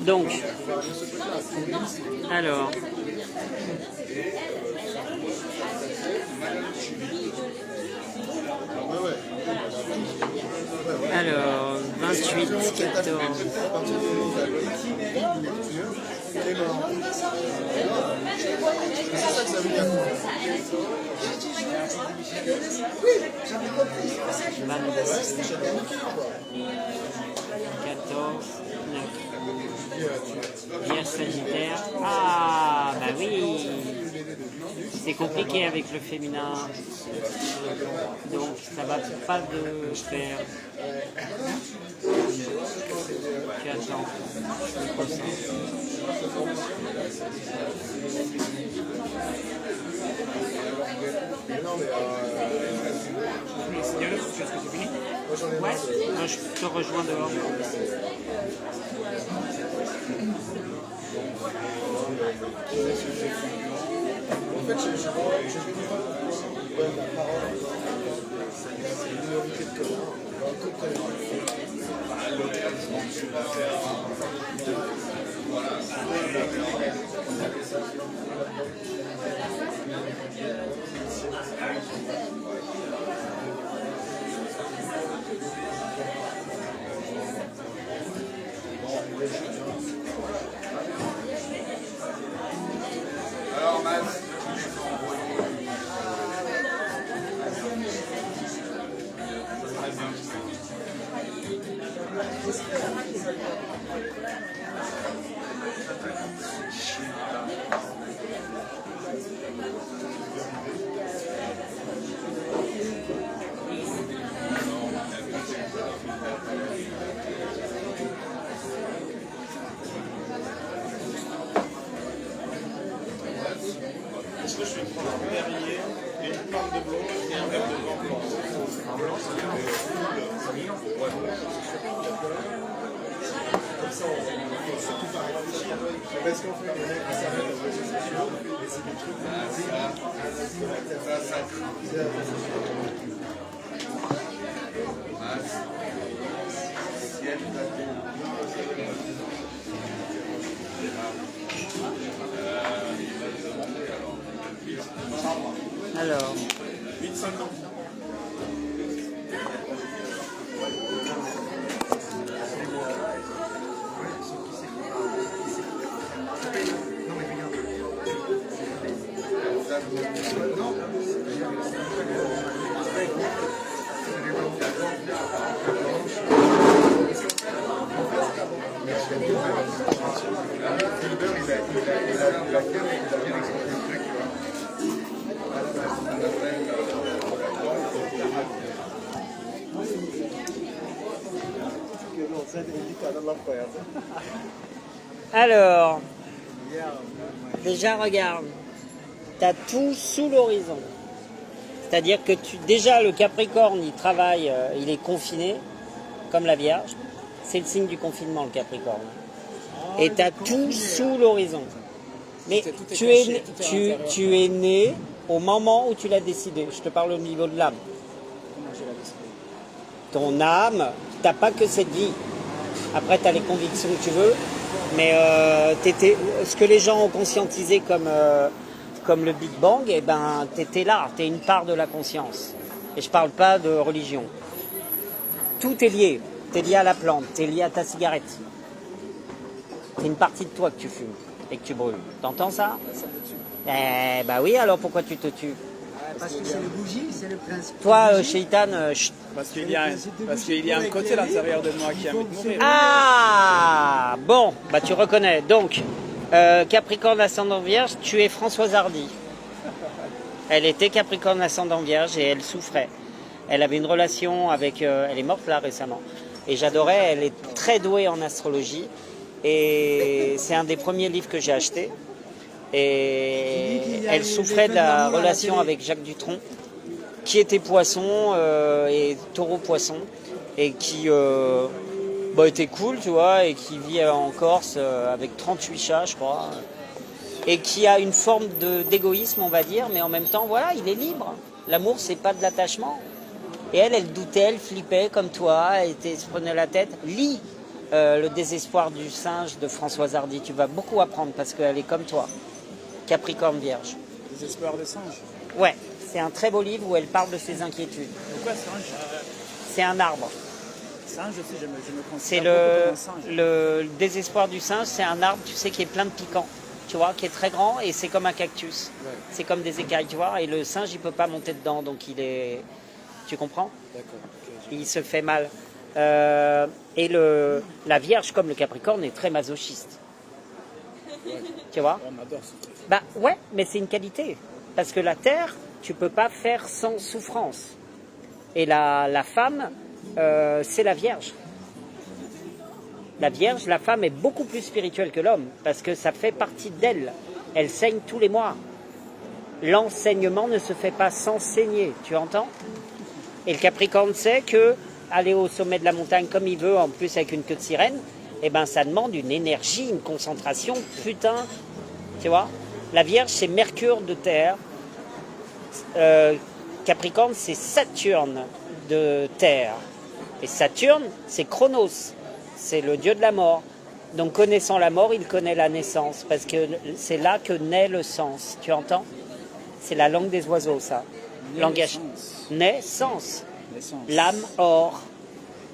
Donc, alors, 28, 14. Bière sanitaire. Ah, bah oui. C'est compliqué avec le féminin. Donc, ça va pas de faire. Tu attends. Ouais, moi je te rejoins dehors. En fait, j'ai la parole. C'est une minorité de connards. Alors, Max. Est-ce que je vais prendre un verrier et une pomme de blanc et un verre de blanc blanc? Un blanc, c'est bien. Comme ça, on ne faut surtout pas réfléchir. Parce qu'en fait, les mecs qui s'arrêtent aux réseaux sociaux, et c'est des trucs Alors, 8,50. alors, déjà regarde, tu as tout sous l'horizon. C'est-à-dire que déjà le Capricorne, il travaille, il est confiné, comme la Vierge. C'est le signe du confinement, le Capricorne. Et tu as tout sous l'horizon. Mais tu es né au moment où tu l'as décidé. Je te parle au niveau de l'âme. Ton âme, t'as pas que cette vie. Après, tu as les convictions que tu veux. Mais ce que les gens ont conscientisé comme le Big Bang, eh ben, tu étais là. Tu es une part de la conscience. Et je parle pas de religion. Tout est lié. Tu es lié à la plante. Tu es lié à ta cigarette. C'est une partie de toi que tu fumes et que tu brûles. T'entends ça? Eh bah oui, alors pourquoi tu te tues? Parce que c'est le bougie, c'est le principe. Toi, Shaitan, parce qu'il y a un côté à l'intérieur de moi qui a envie de mourir. Ah bon, bah tu reconnais. Donc, Capricorne ascendant Vierge, tu es Françoise Hardy. Elle était Capricorne ascendant Vierge et elle souffrait. Elle avait une relation avec... elle est morte là récemment. Et j'adorais, elle est très douée en astrologie. Et c'est un des premiers livres que j'ai acheté. Et elle souffrait de la relation avec Jacques Dutronc, qui était poisson et taureau-poisson, et qui était cool, tu vois, et qui vit en Corse avec 38 chats, je crois, et qui a une forme d'égoïsme, on va dire, mais en même temps, voilà, il est libre. L'amour, c'est pas de l'attachement. Et elle doutait, elle flippait comme toi, elle se prenait la tête. Lis Le désespoir du singe de Françoise Hardy. Tu vas beaucoup apprendre parce qu'elle est comme toi. Capricorne Vierge. Désespoir des singes. Ouais, c'est un très beau livre où elle parle de ses inquiétudes. Pourquoi singe? C'est un arbre. Singe aussi, je me C'est considère beaucoup comme un singe. le désespoir du singe, c'est un arbre, tu sais, qui est plein de piquants. Tu vois, qui est très grand et c'est comme un cactus. Ouais. C'est comme des écailles, tu vois. Et le singe, il peut pas monter dedans, donc il est... Tu comprends? D'accord. ok, Il se fait mal. Et la Vierge, comme le Capricorne, est très masochiste. Tu vois? On adore ce truc. Bah ouais, mais c'est une qualité. Parce que la terre, tu peux pas faire sans souffrance. Et la femme, c'est la Vierge. La Vierge, la femme est beaucoup plus spirituelle que l'homme, parce que ça fait partie d'elle. Elle saigne tous les mois. L'enseignement ne se fait pas sans saigner, tu entends? Et le Capricorne sait que aller au sommet de la montagne comme il veut, en plus avec une queue de sirène, eh ben ça demande une énergie, une concentration, putain, tu vois. La Vierge, c'est Mercure de terre. Capricorne, c'est Saturne de terre. Et Saturne, c'est Chronos, c'est le dieu de la mort. Donc connaissant la mort, il connaît la naissance, parce que c'est là que naît le sens, tu entends? C'est la langue des oiseaux, ça. Langage. Naissance. L'âme or.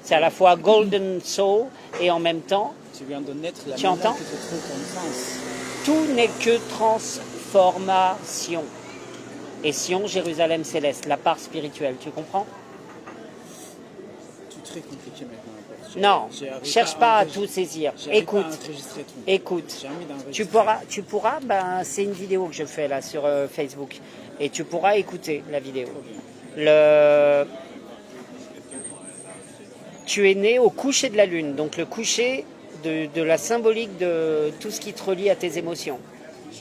C'est à la fois golden soul et en même temps, Tu viens de naître la Tu entends? que tu trouves comme sens. tout n'est que transformation. Et Sion, Jérusalem céleste, la part spirituelle, tu comprends? C'est très compliqué maintenant. Non, J'arrive cherche à pas à enregistrer- tout saisir. j'arrive pas à Écoute, enregistrer tout. écoute. J'ai envie Tu d'enregistrer. pourras, ben, c'est une vidéo que je fais là sur Facebook. Et tu pourras écouter la vidéo. Tu es né au coucher de la lune, donc le coucher de la symbolique de tout ce qui te relie à tes émotions.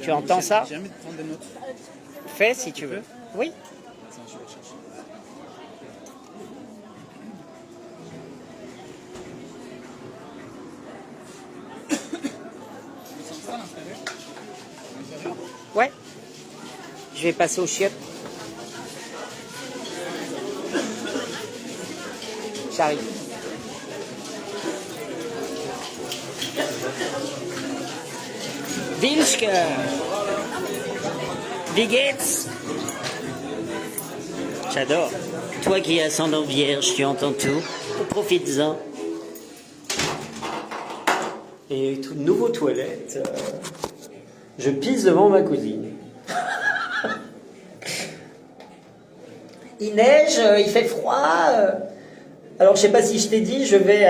Tu entends ça? J'ai envie de prendre des notes. Fais si tu veux. Oui. Attends, je vais chercher. Ouais. Je vais passer aux chiottes. J'arrive. Vilske. Wie geht's? J'adore. Toi qui es ascendant vierge, tu entends tout. Profites-en. Et toute nouveau toilette. Je pisse devant ma cousine. Il neige, il fait froid. Alors je sais pas si je t'ai dit, je vais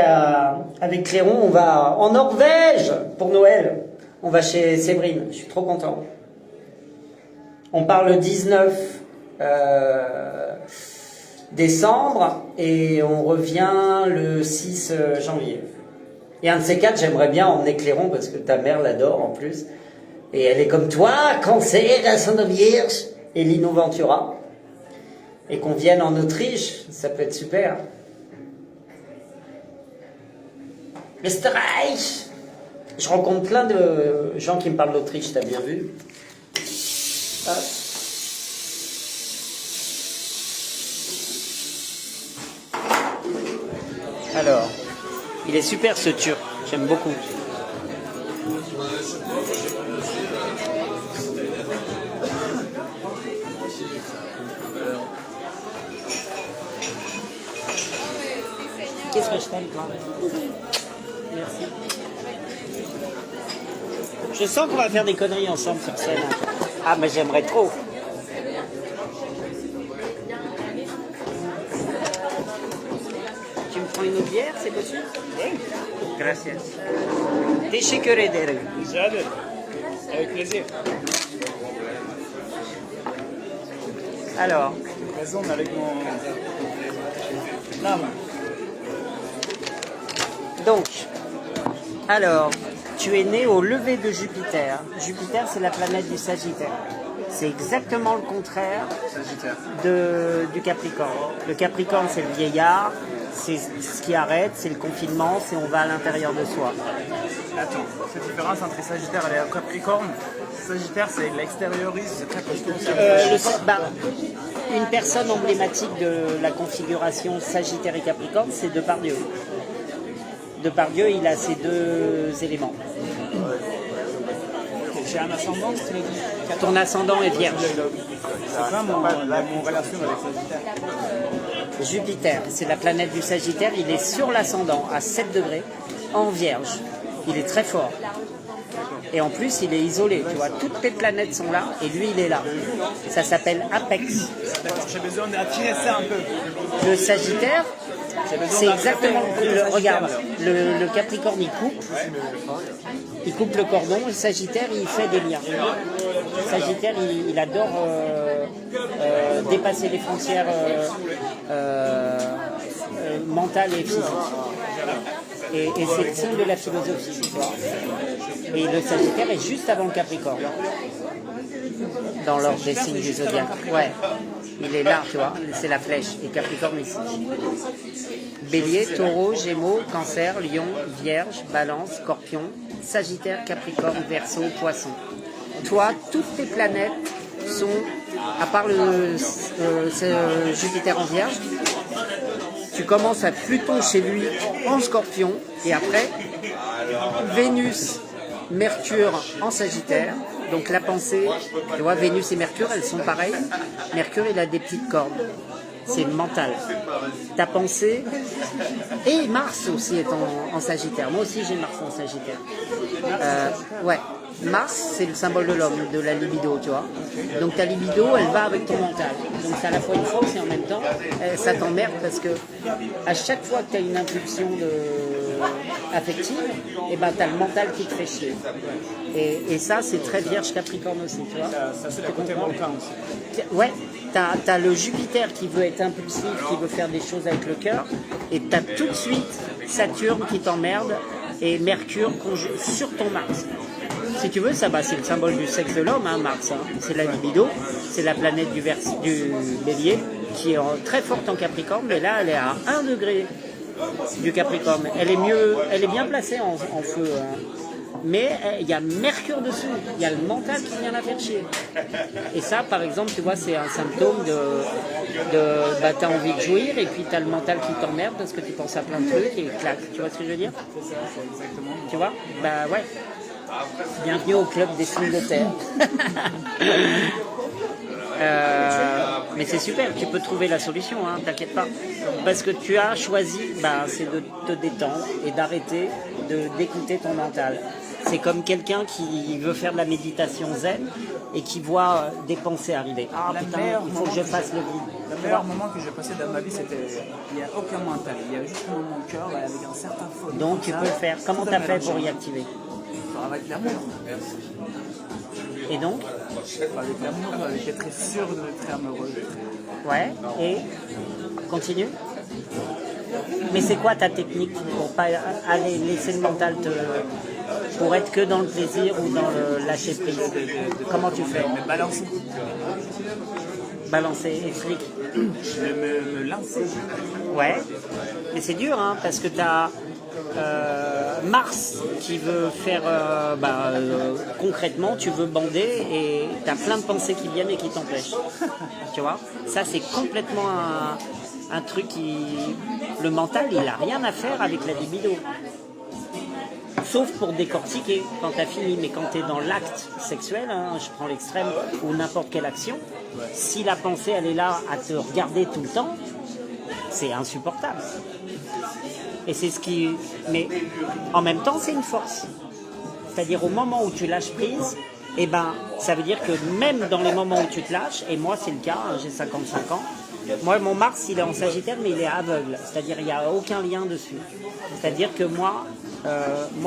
avec Cléron, on va en Norvège pour Noël. On va chez Séverine, je suis trop content. On part le 19 décembre et on revient le 6 janvier. Et un de ces quatre, j'aimerais bien emmener Cléron parce que ta mère l'adore en plus. Et elle est comme toi, Cancer, ascendant vierge, et Lino Ventura. Et qu'on vienne en Autriche, ça peut être super. L'Österreich. Je rencontre plein de gens qui me parlent d'Autriche, t'as bien vu. Hop. Alors, il est super ce turc, j'aime beaucoup. Qu'est-ce que je t'aime, toi? Merci. Je sens qu'on va faire des conneries ensemble sur scène. Ah, mais j'aimerais trop. Tu me prends une autre bière, c'est possible? Oui. Gracias. Teşekkür ederim. Rica ederim. Avec plaisir. Alors, Raison avec mon. Non, donc, alors, tu es né au lever de Jupiter. Jupiter, c'est la planète du Sagittaire. C'est exactement le contraire du Capricorne. Le Capricorne, c'est le vieillard, c'est ce qui arrête, c'est le confinement, c'est on va à l'intérieur de soi. Attends, cette différence entre Sagittaire et le Capricorne, Sagittaire c'est l'extériorise, c'est très costaud. une personne emblématique de la configuration Sagittaire et Capricorne, c'est Depardieu. Depardieu, il a ces deux éléments. J'ai un ascendant, tu l'as dit. Ton ascendant est Vierge. C'est quoi mon relation avec Sagittaire? Jupiter, c'est la planète du Sagittaire, il est sur l'ascendant, à 7 degrés, en Vierge. Il est très fort. Et en plus, il est isolé, tu vois. Toutes les planètes sont là, et lui, il est là. Ça s'appelle Apex. D'accord, j'ai besoin d'attirer ça un peu. Le Sagittaire, c'est exactement... regarde, le Capricorne, il coupe le cordon, le Sagittaire, il fait des liens. Le Sagittaire, il adore dépasser les frontières mentales et physiques. Et c'est le signe de la philosophie, tu vois. Et le Sagittaire est juste avant le Capricorne, dans l'ordre des signes du zodiaque. Ouais, il est là, tu vois, c'est la flèche, et Capricorne ici. Bélier, Taureau, Gémeaux, Cancer, Lion, Vierge, Balance, Scorpion, Sagittaire, Capricorne, Verseau, Poisson. Toi, toutes tes planètes sont, à part Jupiter en Vierge, tu commences à Pluton chez lui en Scorpion, et après Vénus, Mercure en Sagittaire. Donc la pensée, tu vois, Vénus et Mercure, elles sont pareilles. Mercure, il a des petites cordes. C'est mental. Ta pensée, et Mars aussi est en Sagittaire. Moi aussi j'ai Mars en Sagittaire. Ouais. Mars, c'est le symbole de l'homme, de la libido, tu vois. Donc ta libido, elle va avec ton mental. Donc c'est à la fois une force et en même temps, ça t'emmerde parce que à chaque fois que tu as une impulsion affective, et ben, tu as le mental qui te fait chier. Et ça, c'est très Vierge Capricorne aussi, tu vois. Ça c'est le côté volcan aussi. Ouais, t'as le Jupiter qui veut être impulsif, qui veut faire des choses avec le cœur, et t'as tout de suite Saturne qui t'emmerde et Mercure sur ton Mars. Si tu veux, ça, c'est le symbole du sexe de l'homme, hein, Mars. Hein. C'est la libido, c'est la planète du Bélier qui est très forte en Capricorne, mais là, elle est à 1 degré du Capricorne. Elle est bien placée en feu. Hein. Mais il y a Mercure dessous, il y a le mental qui vient la faire chier. Et ça, par exemple, tu vois, c'est un symptôme bah, t'as envie de jouir et puis t'as le mental qui t'emmerde parce que tu penses à plein de trucs et clac. Tu vois ce que je veux dire? Tu vois? Bah ouais. Bienvenue au club des signes de terre. Mais c'est super, tu peux trouver la solution, hein, t'inquiète pas. Parce que tu as choisi, c'est de te détendre et d'arrêter d'écouter ton mental. C'est comme quelqu'un qui veut faire de la méditation zen et qui voit des pensées arriver. Ah putain, il faut que je fasse le vide. Le meilleur moment que j'ai passé dans ma vie, c'était, il n'y a aucun mental, il y a juste mon cœur avec un certain folie. Donc tu peux le faire. Comment tu as fait pour y activer? Avec l'amour. Et donc? Avec l'amour, d'être sûr d'être amoureux. Ouais, et continue. Mais c'est quoi ta technique pour pas aller laisser le mental pour être que dans le plaisir ou dans le lâcher prise? Comment tu fais? Me balancer. Balancer, explique. Me lancer. Ouais, mais c'est dur, hein, parce que tu as Mars qui veut faire concrètement, tu veux bander et tu as plein de pensées qui viennent et qui t'empêchent. Tu vois, ça c'est complètement un truc qui... Le mental, il n'a rien à faire avec la libido. Sauf pour décortiquer quand tu as fini, mais quand tu es dans l'acte sexuel, hein, je prends l'extrême, ou n'importe quelle action, si la pensée elle est là à te regarder tout le temps, c'est insupportable. Et c'est ce qui... Mais en même temps, c'est une force. C'est-à-dire au moment où tu lâches prise, eh ben, ça veut dire que même dans les moments où tu te lâches, et moi c'est le cas, hein, j'ai 55 ans, moi mon Mars il est en Sagittaire mais il est aveugle, c'est-à-dire il n'y a aucun lien dessus. C'est-à-dire que moi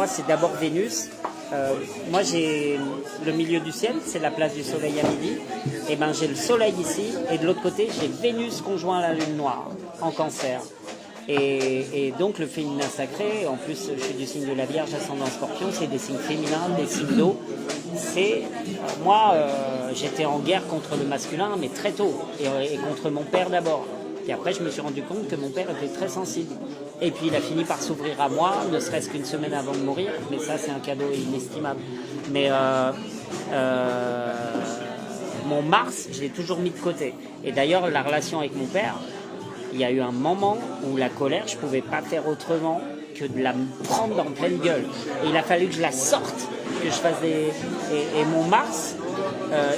c'est d'abord Vénus, moi j'ai le milieu du ciel, c'est la place du soleil à midi, et ben j'ai le soleil ici, et de l'autre côté j'ai Vénus conjoint à la lune noire, en Cancer. Et donc le féminin sacré, en plus je suis du signe de la Vierge, ascendant Scorpion, c'est des signes féminins, des signes d'eau. C'est moi, j'étais en guerre contre le masculin, mais très tôt, et contre mon père d'abord. Et après je me suis rendu compte que mon père était très sensible. Et puis il a fini par s'ouvrir à moi, ne serait-ce qu'une semaine avant de mourir, mais ça c'est un cadeau inestimable. Mais mon Mars, je l'ai toujours mis de côté. Et d'ailleurs, la relation avec mon père, il y a eu un moment où la colère, je pouvais pas faire autrement que de la prendre en pleine gueule. Et il a fallu que je la sorte, que je fasse des... Et mon Mars,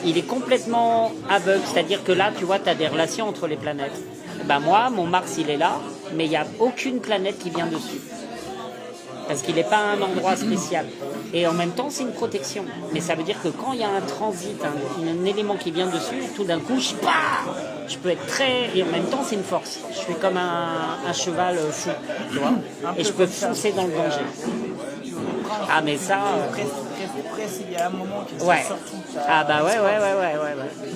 il est complètement aveugle. C'est-à-dire que là, tu vois, tu as des relations entre les planètes. Ben moi, mon Mars, il est là, mais il n'y a aucune planète qui vient dessus. Parce qu'il n'est pas à un endroit spécial. Et en même temps, c'est une protection. Mais ça veut dire que quand il y a un transit, un élément qui vient dessus, tout d'un coup, je peux être très... Et en même temps, c'est une force. Je suis comme un cheval fou, tu vois. Et je peux foncer dans le danger. Ah, mais ça... Presque, il y a un moment qui Ouais. sort tout ça. Ah bah ouais.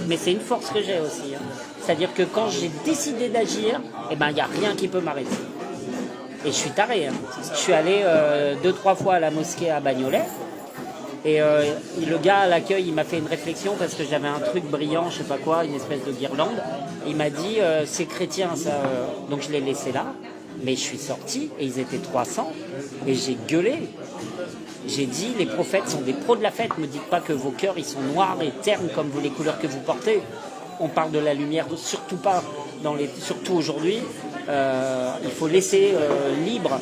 Mais c'est une force que j'ai aussi. Hein. C'est-à-dire que quand j'ai décidé d'agir, eh ben, il n'y a rien qui peut m'arrêter. Et je suis taré. Hein. Je suis allé 2-3 fois à la mosquée à Bagnolet. Et le gars à l'accueil, il m'a fait une réflexion parce que j'avais un truc brillant, je sais pas quoi, une espèce de guirlande. Il m'a dit, c'est chrétien ça. Donc je l'ai laissé là. Mais je suis sorti et ils étaient 300. Et j'ai gueulé. J'ai dit, les prophètes sont des pros de la fête. Ne me dites pas que vos cœurs, ils sont noirs et ternes comme les couleurs que vous portez. On parle de la lumière, surtout pas, surtout aujourd'hui. Il faut laisser libre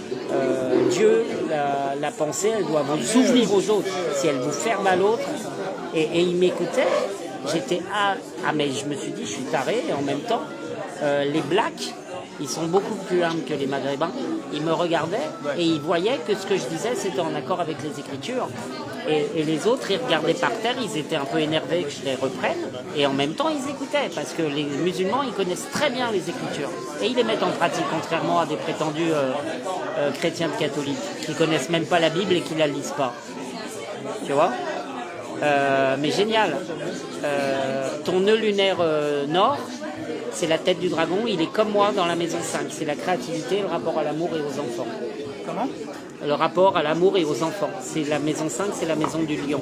Dieu, la pensée, elle doit vous s'ouvrir aux autres. Si elle vous ferme à l'autre, et il m'écoutait, j'étais mais je me suis dit, je suis taré, et en même temps, les blacks, ils sont beaucoup plus humbles que les maghrébins. Ils me regardaient et ils voyaient que ce que je disais, c'était en accord avec les Écritures. Et les autres, ils regardaient par terre, ils étaient un peu énervés que je les reprenne. Et en même temps, ils écoutaient, parce que les musulmans, ils connaissent très bien les Écritures. Et ils les mettent en pratique, contrairement à des prétendus chrétiens de catholiques, qui connaissent même pas la Bible et qui la lisent pas. Tu vois mais génial. Ton nœud lunaire nord, c'est la tête du dragon. Il est comme moi dans la maison 5. C'est la créativité, le rapport à l'amour et aux enfants. Comment? Le rapport à l'amour et aux enfants. C'est la maison 5, c'est la maison du lion.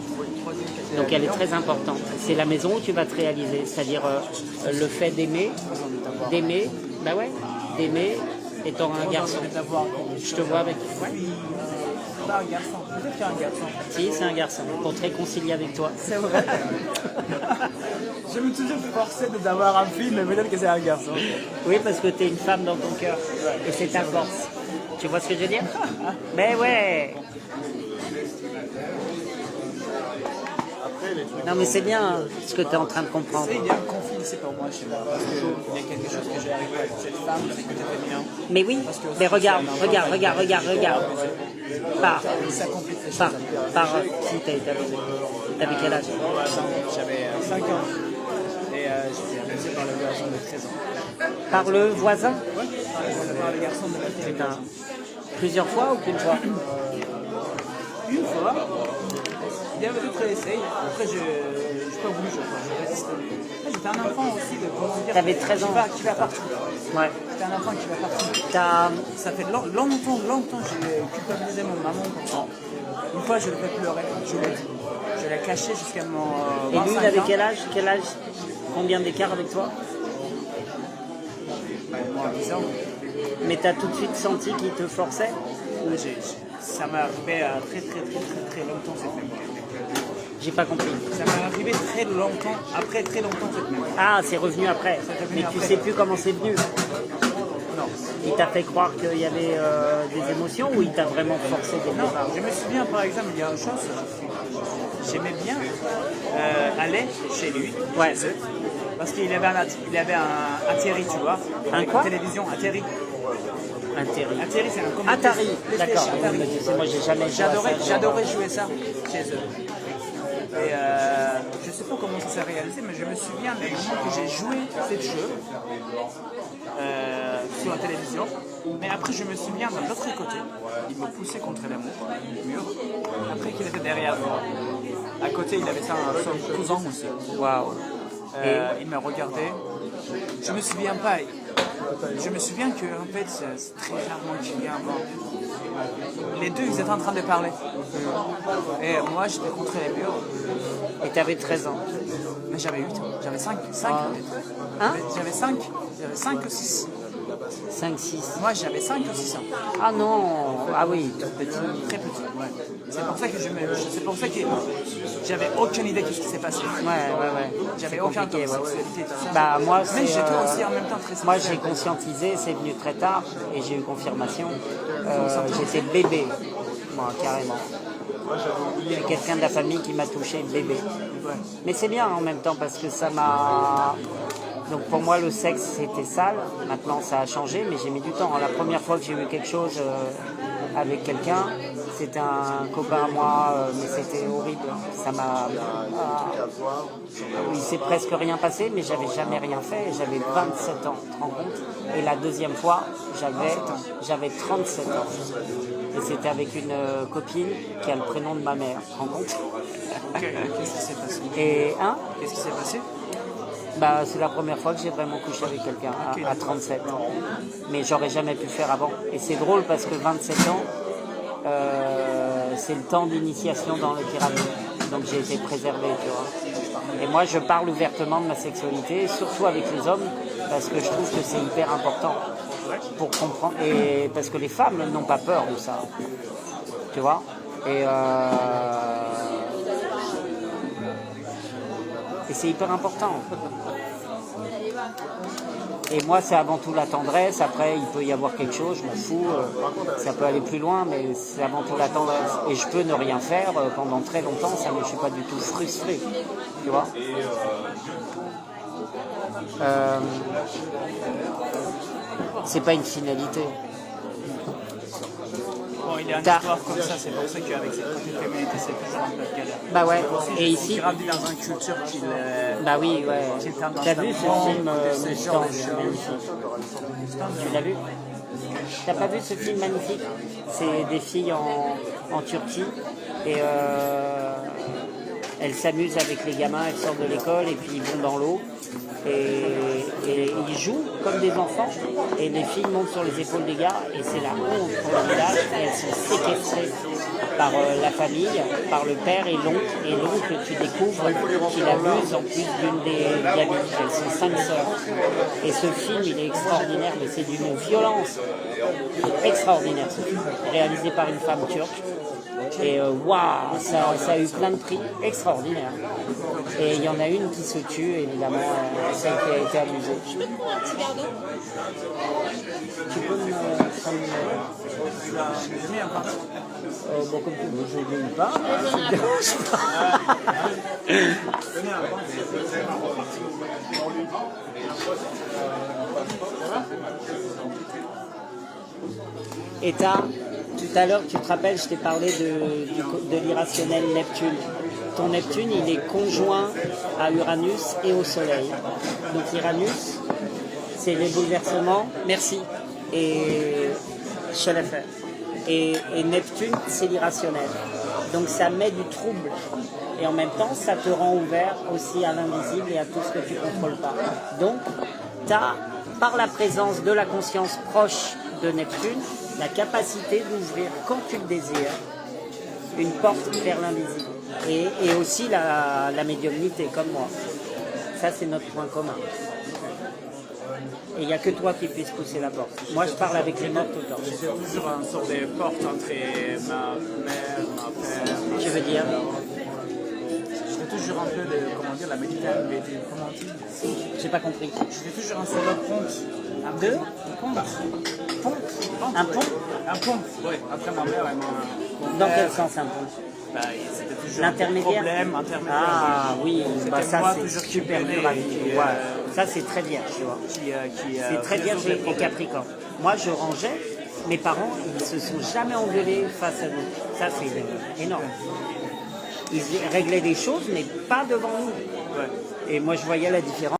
Donc elle est très importante. C'est la maison où tu vas te réaliser. C'est-à-dire le fait d'aimer, bah ouais, d'aimer étant un garçon. Je te vois avec... Ouais. Pas un garçon, peut-être qu'il y a un garçon. Si, c'est un garçon, pour te réconcilier avec toi. C'est vrai. Je me suis toujours forcé d'avoir un fils, mais peut-être que c'est un garçon. Oui, parce que tu es une femme dans ton cœur. Et c'est ta force. Tu vois ce que je veux dire? Mais ouais. Non, mais c'est bien ce que tu es en train de comprendre. Tu sais, il y a un conflit ici pour moi chez moi. Parce qu'il y a quelque chose que j'ai arrivé avec cette femme, c'est que tu étais bien. Mais oui, mais regarde. Par qui t'as été abusé? T'avais quel âge? J'avais 5 ans. Et j'étais abusé par le garçon de 13 ans. Par le voisin? Ouais, par le garçon de 13 ans. Putain. Plusieurs fois ou qu'une fois? Une fois, il y avait d'autres essais. Après, je n'ai pas voulu, je crois. J'ai résisté. J'étais un enfant aussi de comment dire. T'avais 13 ans. Qui va partout. Ouais. J'étais un enfant qui va partout. Ça fait longtemps que j'ai culpabilisé mon maman pour ça. Une fois, je l'ai fait pleurer, je l'ai dit. Je l'ai caché jusqu'à mon. Et lui, il avait quel âge? Combien d'écart avec toi? Moi, 10 ans. Mais t'as tout de suite senti qu'il te forçait? Ça m'est arrivé très longtemps cette même. J'ai pas compris. Ça m'est arrivé très longtemps, après très longtemps cette même. Ah, c'est revenu après. Mais tu sais plus comment c'est venu? Non. Il t'a fait croire qu'il y avait des émotions ou il t'a vraiment forcé dès le départ? Je me souviens par exemple, il y a une chose, j'aimais bien aller chez lui, Ouais. chez eux, parce qu'il avait un Atari, tu vois. Un quoi? Une télévision, Atari. Atari, c'est un comme Atari, PlayStation, d'accord. Atari. Moi, j'ai jamais joué à ça. J'adorais jouer ça chez eux. Et je ne sais pas comment ça s'est réalisé, mais je me souviens des moments que j'ai joué ce jeu sur la télévision. Mais après, je me souviens de l'autre côté, il me poussait contre le mur. Après qu'il était derrière moi. À côté, il avait ça, son cousin aussi. Waouh. Il me regardait. Je me souviens pas. Je me souviens que en fait, c'est très rarement qu'il vient voir. Les deux, ils étaient en train de parler. Et moi, j'étais contre les murs. Et t'avais 13 ans. Mais j'avais 8 ans. J'avais 5 Hein? J'avais 5 ou 6. 5, 6. Moi, j'avais 5 ou 6 ans. Ah non, ah oui, tout petit. Très petit, ouais. C'est pour ça que j'avais aucune idée de ce qui s'est passé. Ouais. J'avais C'est aucun temps de compliqué, ouais. sexualité, tout ça. Bah moi, Mais c'est, j'étais aussi en même temps très moi sexuel. j'ai conscientisé, c'est venu très tard et j'ai eu confirmation. J'étais bébé, moi carrément. C'est quelqu'un de la famille qui m'a touché bébé. Ouais. Mais c'est bien en même temps parce que ça m'a... Donc pour moi le sexe c'était sale, maintenant ça a changé mais j'ai mis du temps. La première fois que j'ai eu quelque chose avec quelqu'un, c'était un copain à moi, mais c'était horrible. Ça m'a... il s'est presque rien passé mais j'avais jamais rien fait. J'avais 27 ans, tu te rends compte? Et la deuxième fois j'avais 37 ans. Et c'était avec une copine qui a le prénom de ma mère, tu te rends compte? Qu'est-ce qui s'est passé? Et Qu'est-ce qui s'est passé? bah, c'est la première fois que j'ai vraiment couché avec quelqu'un à 37 ans. Mais j'aurais jamais pu le faire avant. Et c'est drôle parce que 27 ans, c'est le temps d'initiation dans le tyrannie. Donc j'ai été préservé, tu vois. Et moi, je parle ouvertement de ma sexualité, surtout avec les hommes, parce que je trouve que c'est hyper important pour comprendre. Et parce que les femmes n'ont pas peur de ça, tu vois. Et c'est hyper important. Et moi, c'est avant tout la tendresse. Après, il peut y avoir quelque chose, je m'en fous. Ça peut aller plus loin, mais c'est avant tout la tendresse. Et je peux ne rien faire pendant très longtemps. Ça, je ne suis pas du tout frustré. Tu vois. C'est pas une finalité. Bon, il y a une histoire comme ça, c'est pour ça qu'avec cette petite féminité, c'est toujours un peu de galère. Bah ouais, Aussi, et ici... grandi dans une culture qui Bah oui, ouais. T'as vu ce film Mustang, magnifique? Tu l'as vu? T'as pas vu ce film magnifique? C'est des filles en Turquie et elles s'amusent avec les gamins, elles sortent de l'école et puis ils vont dans l'eau. Et ils jouent comme des enfants et les filles montent sur les épaules des gars et c'est la honte pour le village et elles sont séquestrées par la famille, par le père et l'oncle. Et l'oncle, tu découvres qu'il abuse en plus d'une des gamines. Elles sont 5 sœurs. Et ce film, il est extraordinaire, mais c'est d'une violence extraordinaire ce film, réalisé par une femme turque. Et waouh, ça a eu plein de prix, extraordinaire. Et il y en a une qui se tue, évidemment, celle qui a été abusée. Je peux te prendre un petit verre d'eau? Tu peux me prendre J'ai mis un parti. bon, comme tu veux, je ne dis pas. Et tout à l'heure, tu te rappelles, je t'ai parlé de l'irrationnel Neptune. Ton Neptune, il est conjoint à Uranus et au Soleil. Donc Uranus, c'est les bouleversements, merci, et je l'ai fait. Et Neptune, c'est l'irrationnel. Donc ça met du trouble. Et en même temps, ça te rend ouvert aussi à l'invisible et à tout ce que tu ne contrôles pas. Donc, tu as, par la présence de la conscience proche de Neptune, la capacité d'ouvrir, quand tu le désires, une porte vers l'invisible. Et aussi la médiumnité, comme moi. Ça, c'est notre point commun. Et il n'y a que toi qui puisses pousser la porte. Moi, je parle avec les morts tout le temps. J'ai toujours une sorte de porte entre ma mère, ma père. Je veux dire, Je fais toujours un peu de, comment dire, la méditation. Comment on dit? j'ai pas compris. Je fais toujours un solo ponte. Un Deux pont. Un pont? Un pont, oui. Après ma mère, elle m'a... Dans quel sens un pont? Bah, c'était toujours L'intermédiaire? un problème intermédiaire. Ah oui, bah, C'était ça moi c'est toujours qui super prenais, dur à vivre. qui, Ouais. Ça c'est très vierge, tu vois. C'est très vierge et Capricorne. Moi je rangeais, mes parents ils se sont jamais engueulés face à nous. Ça c'est énorme. Ils réglaient des choses mais pas devant nous. Ouais. Et moi je voyais la différence.